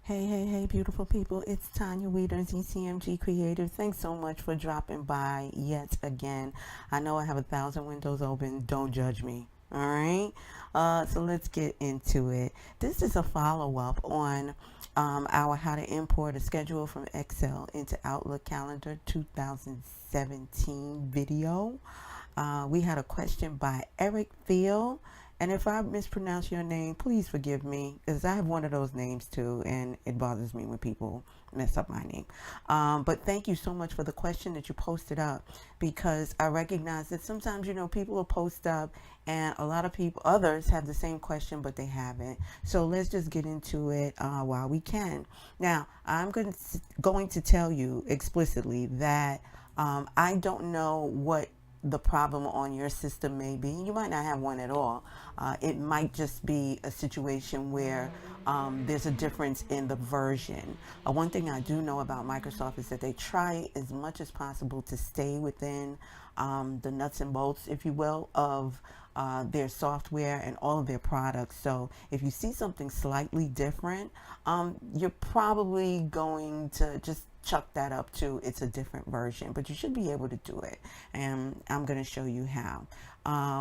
Hey, beautiful people. It's Tanya Weeders, ECMG Creative. Thanks so much for dropping by yet again. I know I have 1,000 windows open. Don't judge me. All right. So let's get into it. This is a follow-up on our How to Import a Schedule from Excel into Outlook Calendar 2017 video. We had a question by Eric Thiele. And if I mispronounce your name, please forgive me, because I have one of those names too, and it bothers me when people mess up my name. But thank you so much for the question that you posted up, because I recognize that sometimes, people will post up and a lot of people, others have the same question, but they haven't. So let's just get into it while we can. Now, I'm going to tell you explicitly that I don't know what the problem on your system may be. You might not have one at all. It might just be a situation where there's a difference in the version. One thing I do know about Microsoft is that they try as much as possible to stay within the nuts and bolts, if you will, of their software and all of their products. So if you see something slightly different, you're probably going to just chuck that up to it's a different version, but you should be able to do it, and I'm going to show you how.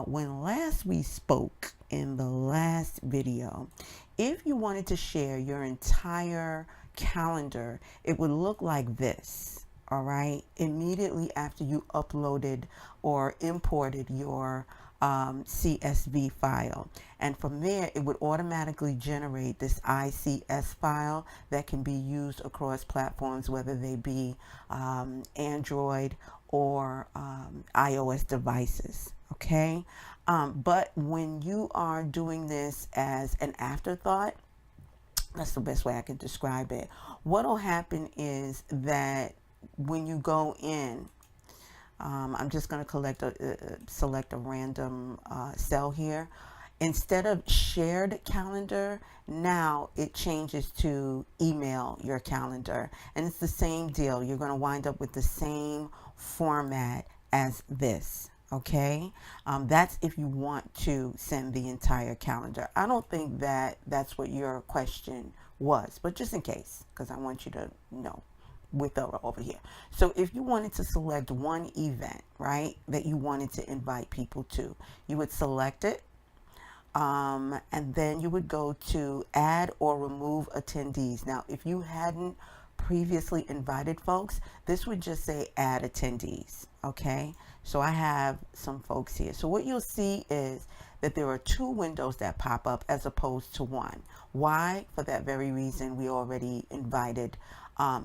When last we spoke in the last video, if you wanted to share your entire calendar, it would look like this. All right, immediately after you uploaded or imported your CSV file, and from there it would automatically generate this ICS file that can be used across platforms, whether they be Android or iOS devices. Okay, but when you are doing this as an afterthought, that's the best way I can describe it. What will happen is that when you go in, I'm just going to select a random cell here. Instead of shared calendar, now it changes to email your calendar. And it's the same deal. You're going to wind up with the same format as this. Okay, that's if you want to send the entire calendar. I don't think that that's what your question was, but just in case, because I want you to know we're thorough over here. So if you wanted to select one event, right, that you wanted to invite people to, you would select it, and then you would go to add or remove attendees. Now, if you hadn't previously invited folks, this would just say add attendees. Okay, so I have some folks here. So what you'll see is that there are two windows that pop up as opposed to one. Why? For that very reason, we already invited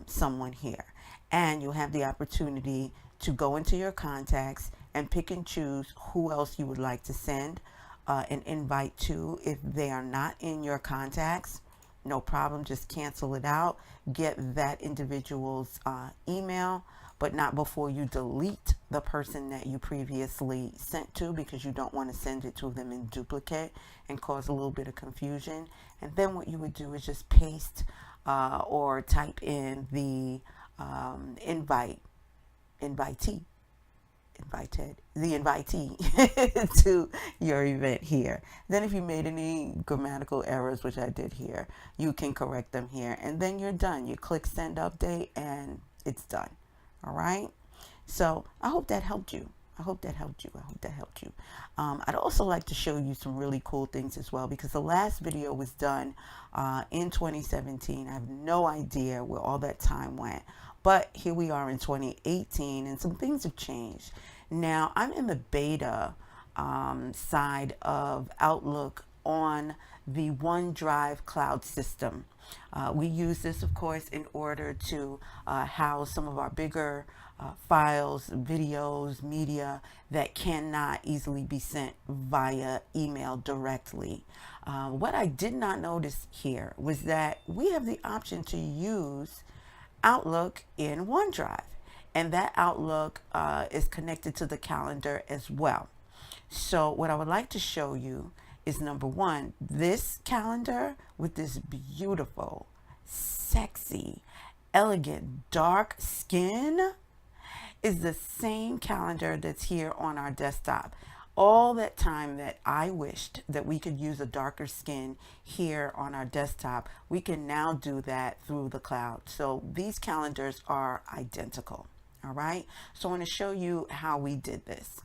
someone here. And you'll have the opportunity to go into your contacts and pick and choose who else you would like to send an invite to. If they are not in your contacts, no problem, just cancel it out. Get that individual's email, but not before you delete the person that you previously sent to, because you don't want to send it to them in duplicate and cause a little bit of confusion. And then what you would do is just paste or type in the invitee to your event here. Then if you made any grammatical errors, which I did here, you can correct them here, and then you're done. You click send update and it's done. All right, so I hope that helped you. I'd also like to show you some really cool things as well, because the last video was done in 2017. I have no idea where all that time went, but here we are in 2018, and some things have changed. Now, I'm in the beta side of Outlook on the OneDrive cloud system. We use this, of course, in order to house some of our bigger files, videos, media that cannot easily be sent via email directly. What I did not notice here was that we have the option to use Outlook in OneDrive, and that Outlook is connected to the calendar as well. So what I would like to show you is, number one, this calendar with this beautiful, sexy, elegant, dark skin is the same calendar that's here on our desktop. all that time that I wished that we could use a darker skin here on our desktop, we can now do that through the cloud. So these calendars are identical. All right. So I want to show you how we did this.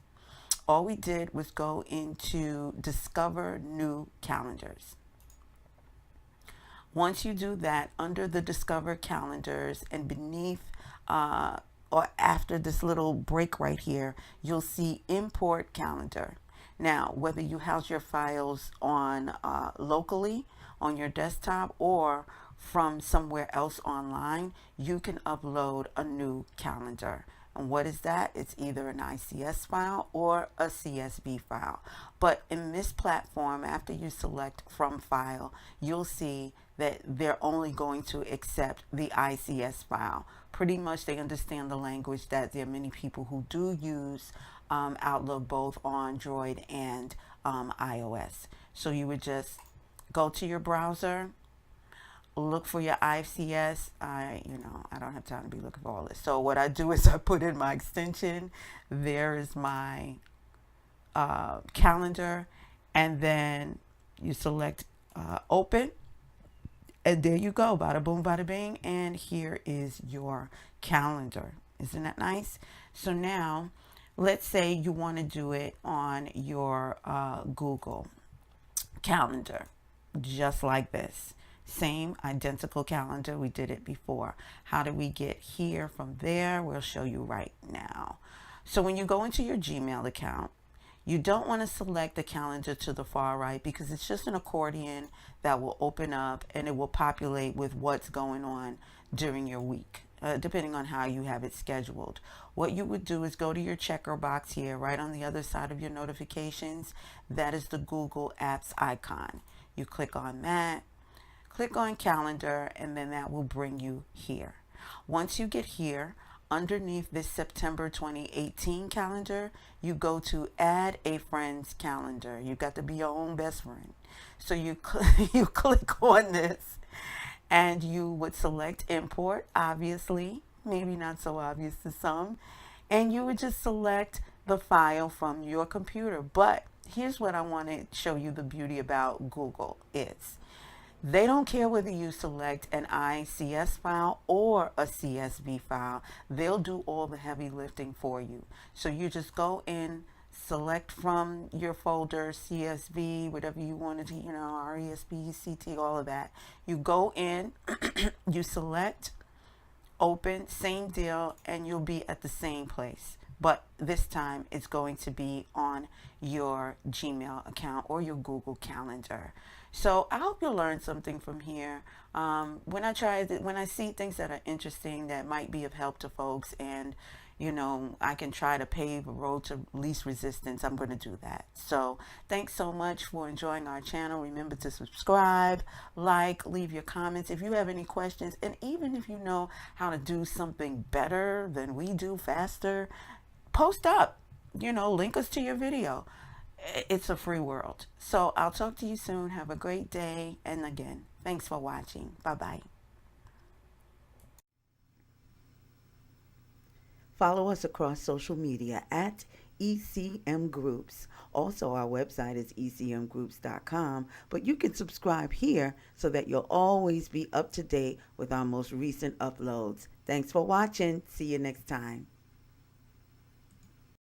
All we did was go into Discover New Calendars. Once you do that, under the Discover Calendars and beneath or after this little break right here, you'll see Import Calendar. Now, whether you house your files on locally on your desktop or from somewhere else online, you can upload a new calendar. And what is that? It's either an ICS file or a CSV file. But in this platform, after you select from file, you'll see that they're only going to accept the ICS file. Pretty much they understand the language that there are many people who do use Outlook both on Android and iOS. So you would just go to your browser, look for your ICS. I don't have time to be looking for all this. So what I do is I put in my extension. There is my calendar, and then you select open, and there you go. Bada boom, bada bing, and here is your calendar. Isn't that nice? So now, let's say you want to do it on your Google Calendar, just like this. Same identical calendar. We did it before. How did we get here from there? We'll show you right now. So when you go into your Gmail account, you don't want to select the calendar to the far right because it's just an accordion that will open up and it will populate with what's going on during your week, depending on how you have it scheduled. What you would do is go to your checker box here, right on the other side of your notifications. That is the Google Apps icon. You click on that. Click on calendar, and then that will bring you here. Once you get here, underneath this September 2018 calendar, you go to add a friend's calendar. You got to be your own best friend. So you you click on this, and you would select import, obviously, maybe not so obvious to some, and you would just select the file from your computer. But here's what I want to show you the beauty about Google is. They don't care whether you select an ICS file or a CSV file. They'll do all the heavy lifting for you. So you just go in, select from your folder, CSV, whatever you wanted to, RESP, CT, all of that. You go in, you select, open, same deal, and you'll be at the same place. But this time it's going to be on your Gmail account or your Google Calendar. So I hope you'll learn something from here. When I see things that are interesting that might be of help to folks, and I can try to pave a road to least resistance, I'm going to do that. So thanks so much for enjoying our channel. Remember to subscribe, like, leave your comments if you have any questions, and even if you know how to do something better than we do, faster, post up, link us to your video. It's a free world. So I'll talk to you soon. Have a great day. And again, thanks for watching. Bye-bye. Follow us across social media at ECM Groups. Also, our website is ecmgroups.com, but you can subscribe here so that you'll always be up to date with our most recent uploads. Thanks for watching. See you next time.